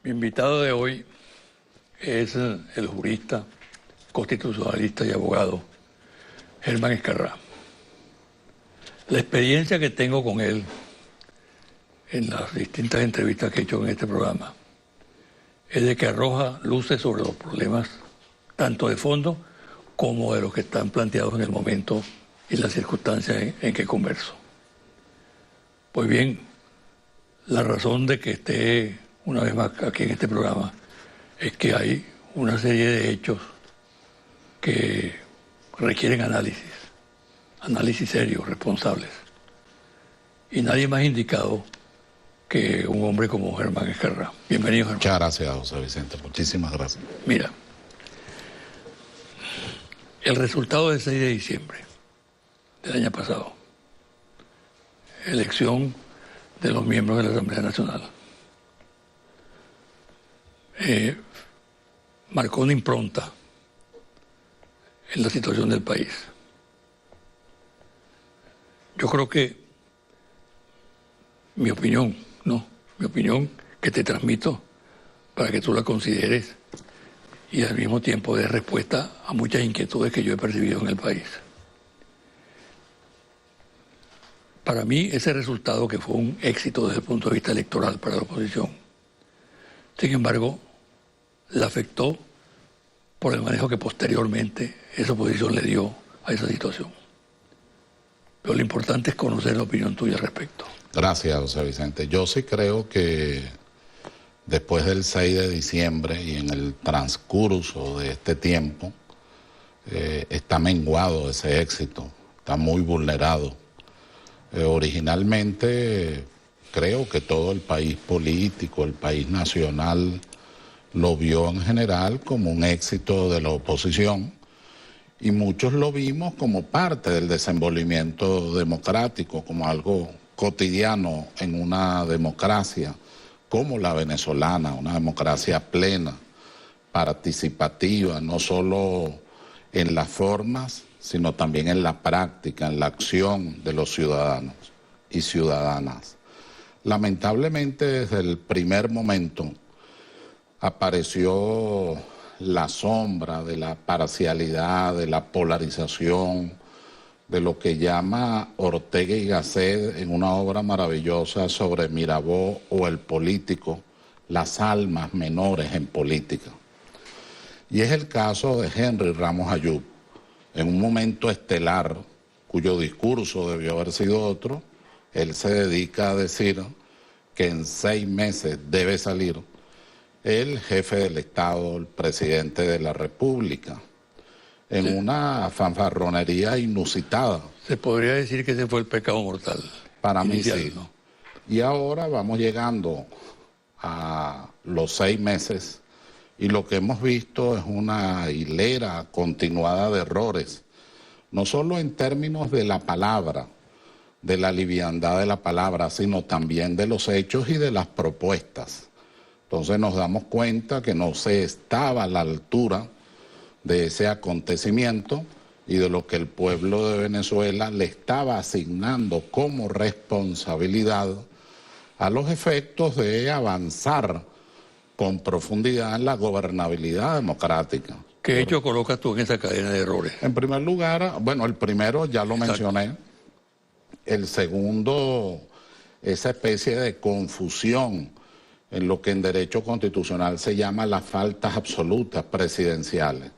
Mi invitado de hoy es el jurista, constitucionalista y abogado Germán Escarrá. La experiencia que tengo con él en las distintas entrevistas que he hecho en este programa es de que arroja luces sobre los problemas tanto de fondo como de los que están planteados en el momento y las circunstancias en que converso. Pues bien, la razón de que esté una vez más aquí en este programa es que hay una serie de hechos que requieren análisis serios, responsables. Y nadie más indicado que un hombre como Germán Escarrá. Bienvenido, Germán. Muchas gracias, José Vicente. Muchísimas gracias. Mira, el resultado del 6 de diciembre del año pasado, elección de los miembros de la Asamblea Nacional, marcó una impronta en la situación del país. Yo creo que mi opinión que te transmito para que tú la consideres y al mismo tiempo dé respuesta a muchas inquietudes que yo he percibido en el país. Para mí, ese resultado, que fue un éxito desde el punto de vista electoral para la oposición, sin embargo, la afectó por el manejo que posteriormente esa oposición le dio a esa situación. Pero lo importante es conocer la opinión tuya al respecto. Gracias, José Vicente. Yo sí creo que después del 6 de diciembre y en el transcurso de este tiempo, está menguado ese éxito, está muy vulnerado. Originalmente creo que todo el país político, el país nacional, lo vio en general como un éxito de la oposición y muchos lo vimos como parte del desenvolvimiento democrático, como algo cotidiano en una democracia como la venezolana, una democracia plena, participativa, no solo en las formas, sino también en la práctica, en la acción de los ciudadanos y ciudadanas. Lamentablemente, desde el primer momento apareció la sombra de la parcialidad, de la polarización, de lo que llama Ortega y Gasset en una obra maravillosa sobre Mirabeau o el político, las almas menores en política. Y es el caso de Henry Ramos Ayub, en un momento estelar, cuyo discurso debió haber sido otro. Él se dedica a decir que en 6 meses debe salir el jefe del Estado, el presidente de la República, en una fanfarronería inusitada. Se podría decir que ese fue el pecado mortal. Para mí inicial, sí. ¿no? Y ahora vamos llegando a los 6 meses y lo que hemos visto es una hilera continuada de errores, no solo en términos de la palabra, de la liviandad de la palabra, sino también de los hechos y de las propuestas. Entonces nos damos cuenta que no se estaba a la altura de ese acontecimiento y de lo que el pueblo de Venezuela le estaba asignando como responsabilidad a los efectos de avanzar con profundidad en la gobernabilidad democrática. ¿Qué hecho colocas tú en esa cadena de errores? En primer lugar, bueno, el primero ya lo mencioné. El segundo, esa especie de confusión en lo que en derecho constitucional se llama las faltas absolutas presidenciales.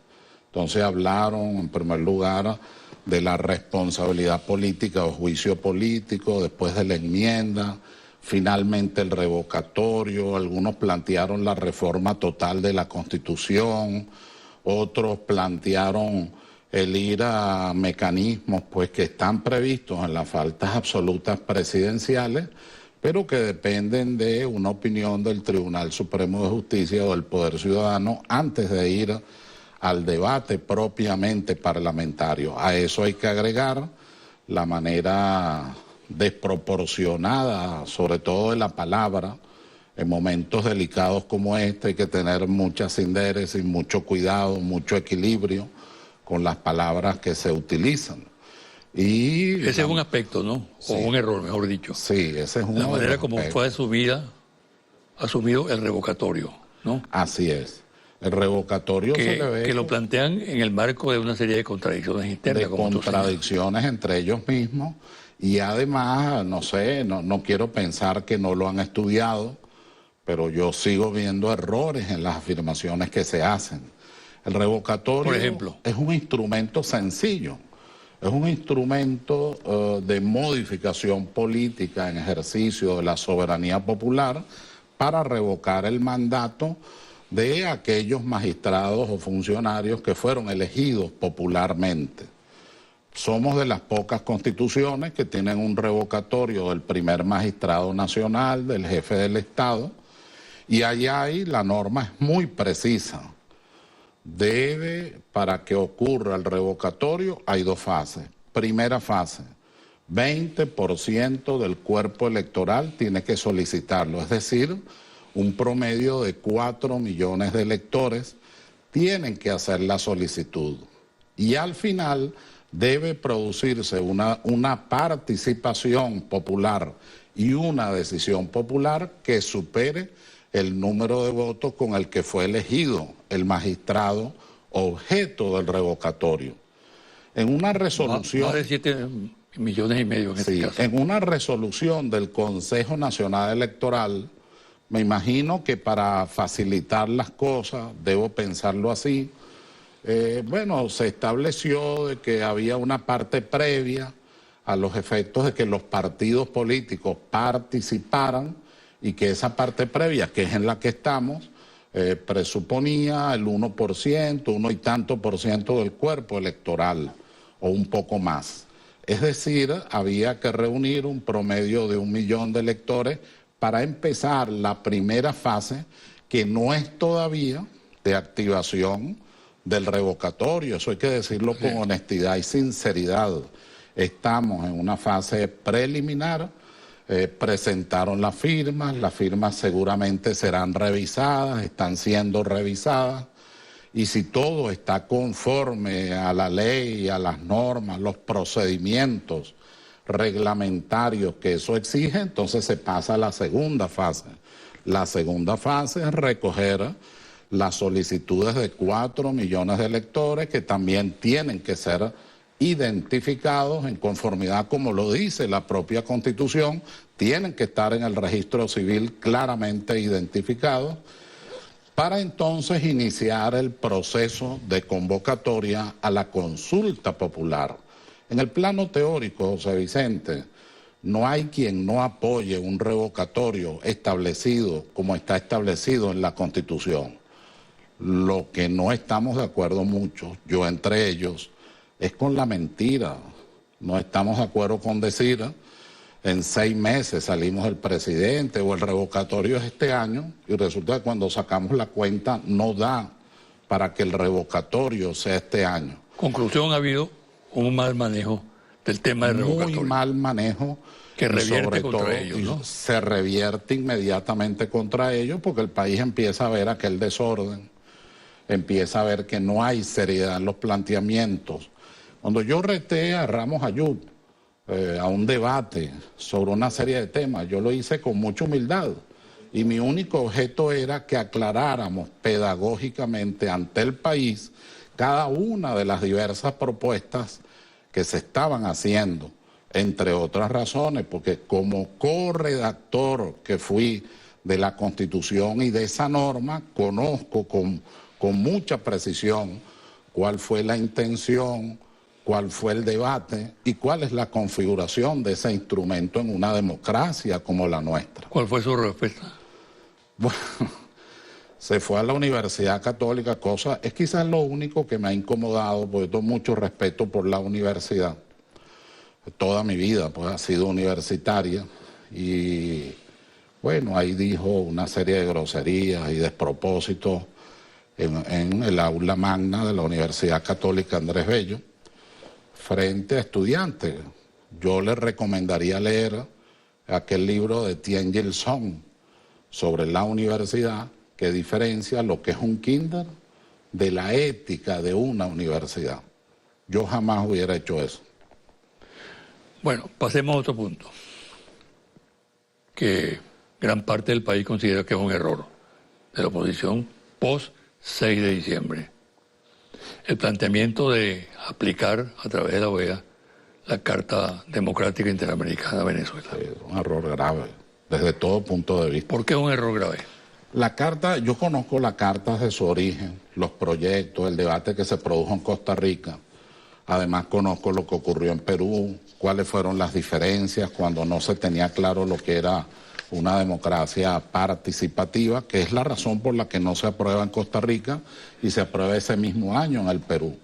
Entonces hablaron, en primer lugar, de la responsabilidad política o juicio político, después de la enmienda, finalmente el revocatorio, algunos plantearon la reforma total de la Constitución, otros plantearon el ir a mecanismos pues, que están previstos en las faltas absolutas presidenciales, pero que dependen de una opinión del Tribunal Supremo de Justicia o del Poder Ciudadano antes de ir al debate propiamente parlamentario. A eso hay que agregar la manera desproporcionada, sobre todo de la palabra. En momentos delicados como este hay que tener mucha sindéresis, mucho cuidado, mucho equilibrio con las palabras que se utilizan. Y ese es un aspecto, ¿no? Sí. O un error, mejor dicho. Sí, ese es uno la manera como aspectos. fue subida asumido el revocatorio, ¿no? Así es. El revocatorio se le ve que lo plantean en el marco de una serie de contradicciones internas. de contradicciones entre ellos mismos, y además, no sé, no quiero pensar que no lo han estudiado, pero yo sigo viendo errores en las afirmaciones que se hacen. El revocatorio, por ejemplo, es un instrumento sencillo, es un instrumento de modificación política en ejercicio de la soberanía popular para revocar el mandato de aquellos magistrados o funcionarios que fueron elegidos popularmente. Somos de las pocas constituciones que tienen un revocatorio del primer magistrado nacional, del jefe del Estado, y allá ahí la norma es muy precisa. Para que ocurra el revocatorio, hay dos fases. Primera fase, 20% del cuerpo electoral tiene que solicitarlo, es decir, un promedio de 4 millones de electores tienen que hacer la solicitud. Y al final debe producirse una participación popular y una decisión popular que supere el número de votos con el que fue elegido el magistrado objeto del revocatorio. En una resolución... Más de 7 millones y medio en este caso. En una resolución del Consejo Nacional Electoral, me imagino que para facilitar las cosas, debo pensarlo así, bueno, se estableció de que había una parte previa a los efectos de que los partidos políticos participaran, y que esa parte previa, que es en la que estamos, presuponía el 1%, 1 y tanto por ciento del cuerpo electoral, o un poco más. Es decir, había que reunir un promedio de 1 millón de electores para empezar la primera fase, que no es todavía de activación del revocatorio. Eso hay que decirlo con honestidad y sinceridad. Estamos en una fase preliminar. Presentaron las firmas seguramente serán revisadas, están siendo revisadas, y si todo está conforme a la ley, a las normas, los procedimientos reglamentarios que eso exige, entonces se pasa a la segunda fase. La segunda fase es recoger las solicitudes de 4 millones de electores que también tienen que ser identificados en conformidad, como lo dice la propia Constitución, tienen que estar en el registro civil claramente identificados, para entonces iniciar el proceso de convocatoria a la consulta popular. En el plano teórico, José Vicente, no hay quien no apoye un revocatorio establecido como está establecido en la Constitución. Lo que no estamos de acuerdo muchos, yo entre ellos, es con la mentira. No estamos de acuerdo con decir en 6 meses salimos el presidente o el revocatorio es este año, y resulta que cuando sacamos la cuenta no da para que el revocatorio sea este año. Conclusión, ha habido un mal manejo del tema del revocatorio. Muy mal manejo. Que revierte contra ellos, ¿no? Se revierte inmediatamente contra ellos, porque el país empieza a ver aquel desorden, empieza a ver que no hay seriedad en los planteamientos. Cuando yo reté a Ramos Ayub a un debate sobre una serie de temas, yo lo hice con mucha humildad, y mi único objeto era que aclaráramos pedagógicamente ante el país cada una de las diversas propuestas que se estaban haciendo, entre otras razones, porque como corredactor que fui de la Constitución y de esa norma, conozco con mucha precisión cuál fue la intención, cuál fue el debate y cuál es la configuración de ese instrumento en una democracia como la nuestra. ¿Cuál fue su respuesta? Bueno, se fue a la Universidad Católica, es quizás lo único que me ha incomodado, porque tengo mucho respeto por la universidad. Toda mi vida pues ha sido universitaria, y bueno, ahí dijo una serie de groserías y despropósitos en el aula magna de la Universidad Católica Andrés Bello, frente a estudiantes. Yo les recomendaría leer aquel libro de Tien Gil Song sobre la universidad, que diferencia lo que es un kinder de la ética de una universidad. Yo jamás hubiera hecho eso. Bueno, pasemos a otro punto, que gran parte del país considera que es un error de la oposición post 6 de diciembre. El planteamiento de aplicar a través de la OEA la Carta Democrática Interamericana a Venezuela. Es un error grave, desde todo punto de vista. ¿Por qué es un error grave? La carta, yo conozco la carta desde su origen, los proyectos, el debate que se produjo en Costa Rica. Además conozco lo que ocurrió en Perú, cuáles fueron las diferencias cuando no se tenía claro lo que era una democracia participativa, que es la razón por la que no se aprueba en Costa Rica y se aprueba ese mismo año en el Perú.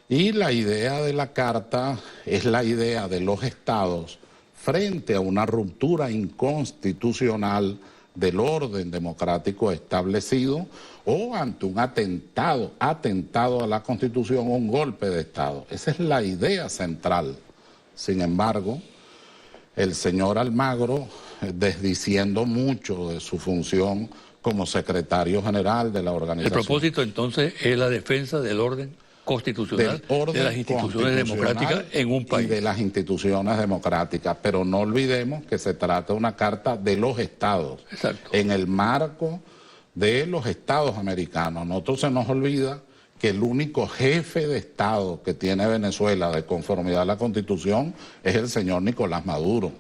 Y la idea de la carta es la idea de los estados frente a una ruptura inconstitucional del orden democrático establecido o ante un atentado a la Constitución o un golpe de Estado. Esa es la idea central. Sin embargo, el señor Almagro, desdiciendo mucho de su función como secretario general de la organización. El propósito entonces es la defensa del orden constitucional, de las instituciones democráticas en un país. Y de las instituciones democráticas, pero no olvidemos que se trata de una carta de los estados. Exacto. En el marco de los estados americanos. A nosotros se nos olvida que el único jefe de estado que tiene Venezuela de conformidad a la Constitución es el señor Nicolás Maduro.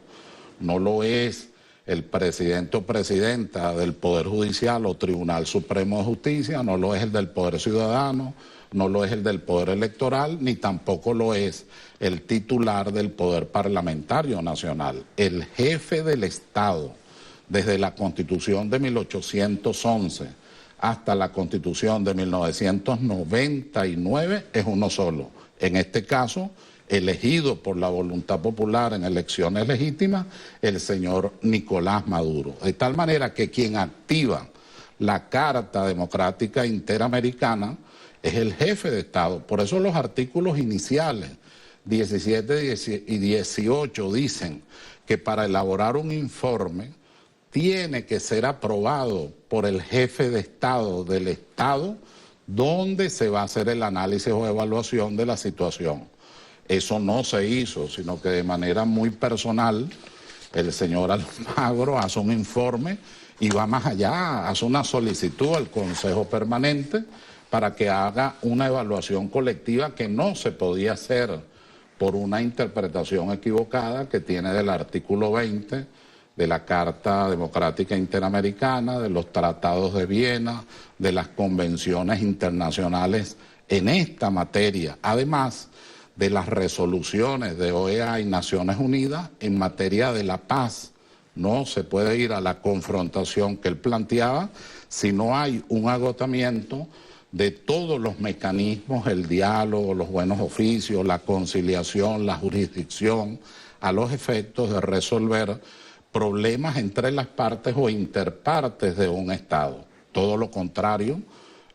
No lo es el presidente o presidenta del Poder Judicial o Tribunal Supremo de Justicia, no lo es el del Poder Ciudadano, no lo es el del Poder Electoral, ni tampoco lo es el titular del Poder Parlamentario Nacional. El jefe del Estado, desde la Constitución de 1811 hasta la Constitución de 1999, es uno solo. En este caso, elegido por la voluntad popular en elecciones legítimas, el señor Nicolás Maduro. De tal manera que quien activa la Carta Democrática Interamericana es el jefe de Estado. Por eso los artículos iniciales 17 y 18 dicen que para elaborar un informe tiene que ser aprobado por el jefe de Estado del Estado donde se va a hacer el análisis o evaluación de la situación. Eso no se hizo, sino que de manera muy personal el señor Almagro hace un informe y va más allá, hace una solicitud al Consejo Permanente para que haga una evaluación colectiva que no se podía hacer por una interpretación equivocada que tiene del artículo 20 de la Carta Democrática Interamericana, de los tratados de Viena, de las convenciones internacionales en esta materia, además de las resoluciones de OEA y Naciones Unidas en materia de la paz. No se puede ir a la confrontación que él planteaba si no hay un agotamiento de todos los mecanismos, el diálogo, los buenos oficios, la conciliación, la jurisdicción, a los efectos de resolver problemas entre las partes o interpartes de un Estado. Todo lo contrario,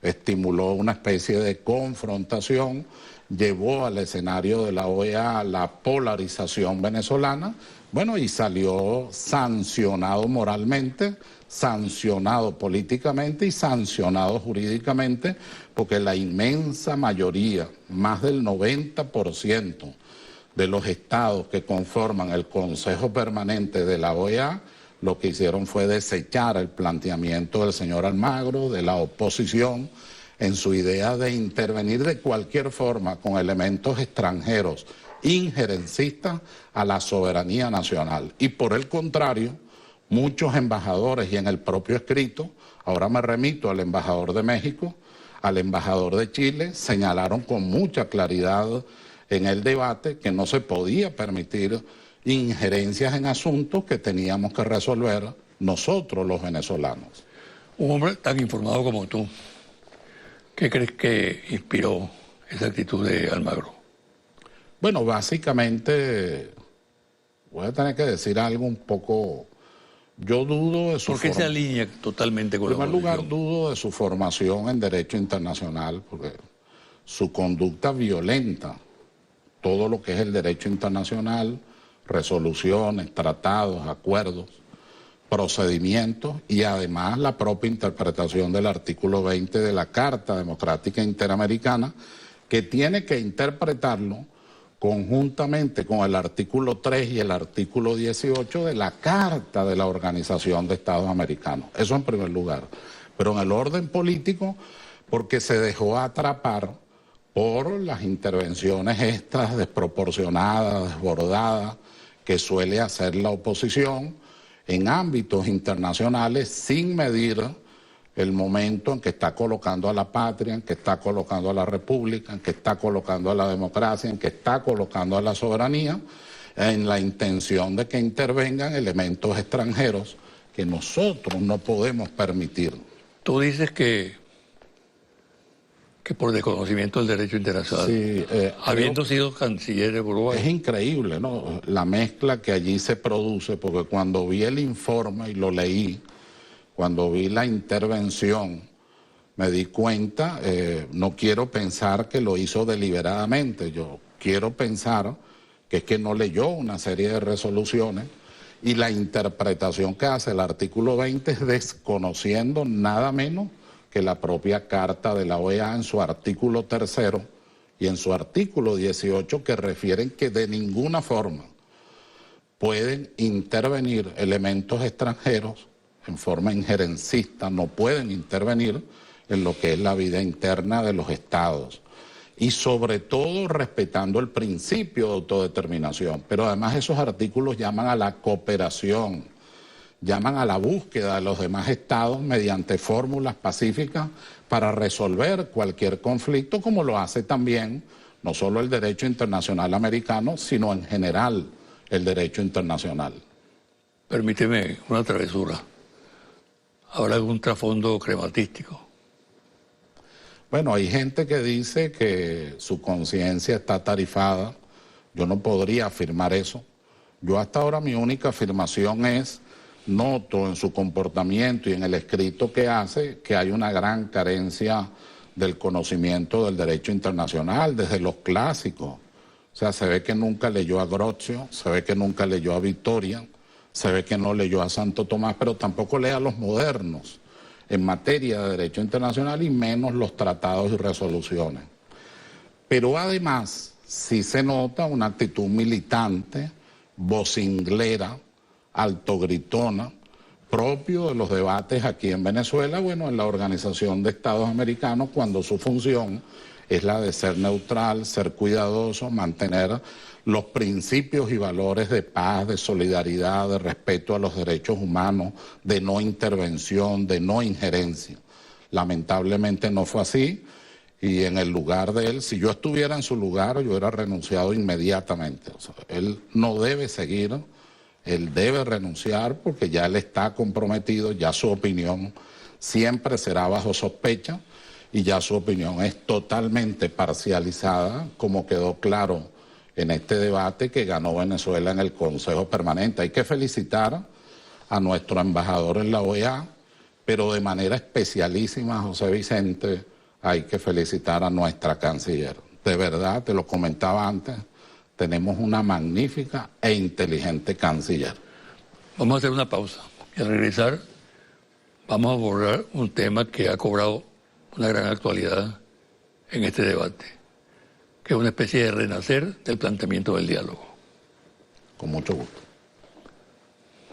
estimuló una especie de confrontación, llevó al escenario de la OEA la polarización venezolana, bueno, y salió sancionado moralmente, sancionado políticamente y sancionado jurídicamente, porque la inmensa mayoría, más del 90% de los estados que conforman el Consejo Permanente de la OEA, lo que hicieron fue desechar el planteamiento del señor Almagro, de la oposición, en su idea de intervenir de cualquier forma con elementos extranjeros injerencistas a la soberanía nacional. Y por el contrario, muchos embajadores, y en el propio escrito, ahora me remito al embajador de México, al embajador de Chile, señalaron con mucha claridad en el debate que no se podía permitir injerencias en asuntos que teníamos que resolver nosotros los venezolanos. Un hombre tan informado como tú, ¿qué crees que inspiró esa actitud de Almagro? Bueno, básicamente, voy a tener que decir algo un poco. Yo dudo de su ¿Por qué se alinea totalmente con la oposición? En primer lugar, oposición? dudo de su formación en Derecho Internacional, porque su conducta violenta todo lo que es el derecho internacional, resoluciones, tratados, acuerdos, procedimientos y además la propia interpretación del artículo 20 de la Carta Democrática Interamericana, que tiene que interpretarlo conjuntamente con el artículo 3 y el artículo 18 de la Carta de la Organización de Estados Americanos. Eso en primer lugar. Pero en el orden político, porque se dejó atrapar por las intervenciones estas desproporcionadas, desbordadas, que suele hacer la oposición en ámbitos internacionales sin medir el momento en que está colocando a la patria, en que está colocando a la república, en que está colocando a la democracia, en que está colocando a la soberanía, en la intención de que intervengan elementos extranjeros que nosotros no podemos permitir. Tú dices que por desconocimiento del derecho internacional, Sí, habiendo sido canciller de Uruguay. Es increíble, ¿no? La mezcla que allí se produce, porque cuando vi el informe y lo leí, cuando vi la intervención, me di cuenta, no quiero pensar que lo hizo deliberadamente, yo quiero pensar que es que no leyó una serie de resoluciones y la interpretación que hace el artículo 20 es desconociendo nada menos que la propia Carta de la OEA en su artículo 3 y en su artículo 18 que refieren que de ninguna forma pueden intervenir elementos extranjeros en forma injerencista, no pueden intervenir en lo que es la vida interna de los estados y sobre todo respetando el principio de autodeterminación. Pero además esos artículos llaman a la cooperación, llaman a la búsqueda de los demás estados mediante fórmulas pacíficas para resolver cualquier conflicto, como lo hace también no solo el derecho internacional americano, sino en general el derecho internacional. Permíteme una travesura. ¿Habrá algún trasfondo crematístico? Bueno, hay gente que dice que su conciencia está tarifada. Yo no podría afirmar eso. Yo hasta ahora mi única afirmación es: noto en su comportamiento y en el escrito que hace que hay una gran carencia del conocimiento del derecho internacional, desde los clásicos. O sea, se ve que nunca leyó a Grozio, se ve que nunca leyó a Victoria, se ve que no leyó a Santo Tomás, pero tampoco lee a los modernos en materia de derecho internacional y menos los tratados y resoluciones. Pero además sí se nota una actitud militante, vocinglera, altogritona, propio de los debates aquí en Venezuela, bueno, en la Organización de Estados Americanos, cuando su función es la de ser neutral, ser cuidadoso, mantener los principios y valores de paz, de solidaridad, de respeto a los derechos humanos, de no intervención, de no injerencia. Lamentablemente no fue así y en el lugar de él, si yo estuviera en su lugar, yo hubiera renunciado inmediatamente. O sea, él no debe seguir. Él debe renunciar porque ya él está comprometido, ya su opinión siempre será bajo sospecha y ya su opinión es totalmente parcializada, como quedó claro en este debate que ganó Venezuela en el Consejo Permanente. Hay que felicitar a nuestro embajador en la OEA, pero de manera especialísima, José Vicente, hay que felicitar a nuestra canciller. De verdad, te lo comentaba antes, tenemos una magnífica e inteligente canciller. Vamos a hacer una pausa y al regresar vamos a abordar un tema que ha cobrado una gran actualidad en este debate, que es una especie de renacer del planteamiento del diálogo. Con mucho gusto.